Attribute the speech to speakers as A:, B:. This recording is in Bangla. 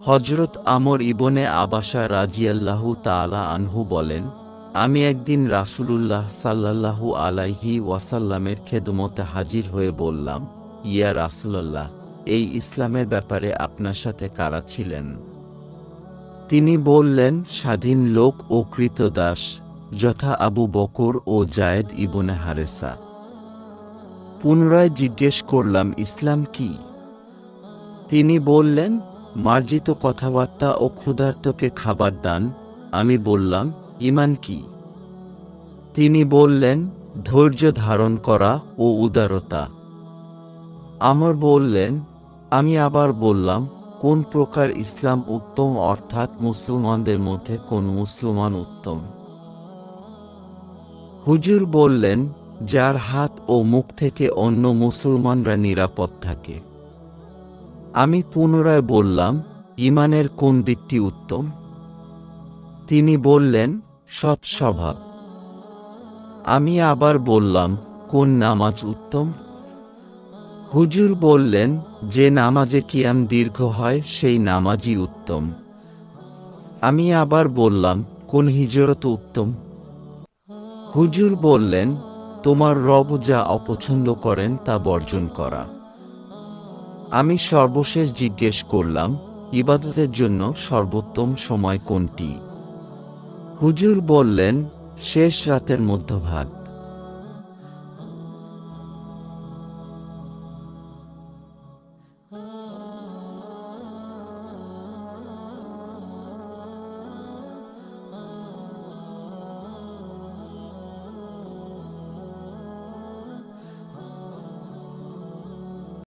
A: হযরত আমর ইবনে আবাসা রাদিয়াল্লাহু তাআলা আনহু বলেন, আমি একদিন রাসূলুল্লাহ সাল্লাল্লাহু আলাইহি ওয়াসাল্লামের খেদমতে হাজির হয়ে বললাম, ইয়া রাসূলুল্লাহ, এই ইসলামের ব্যাপারে আপনার সাথে কারা ছিলেন? তিনি বললেন, স্বাধীন লোক ও কৃতদাস, যথা আবু বকর ও যায়েদ ইবনে হারেসা। পুনরায় জিজ্ঞেস করলাম, ইসলাম কি? তিনি বললেন, মার্জিত কথাবার্তা ও ক্ষুধার্তকে খাবার দান। আমি বললাম, ঈমান কি? তিনি বললেন, ধৈর্য ধারণ করা ও উদারতা। আমর বললেন, আমি আবার বললাম, কোন প্রকার ইসলাম উত্তম, অর্থাৎ মুসলমানদের মধ্যে কোন মুসলমান উত্তম? হুজুর বললেন, যার হাত ও মুখ থেকে অন্য মুসলমানরা নিরাপদ থাকে। আমি পুনরায় বললাম, ঈমানের কোন দিকটি উত্তম? তিনি বললেন, সৎ স্বভাব। আমি আবার বললাম, কোন নামাজ উত্তম? হুজুর বললেন, যে নামাজে কিয়াম দীর্ঘ হয় সেই নামাজই উত্তম। আমি আবার বললাম, কোন হিজরত উত্তম? হুজুর বললেন, তোমার রব যা অপছন্দ করেন তা বর্জন করা। আমি সর্বশেষ জিজ্ঞেস করলাম, ইবাদতের জন্য সর্বোত্তম সময় কোনটি? হুজুর বললেন, শেষ রাতের মধ্যভাগ।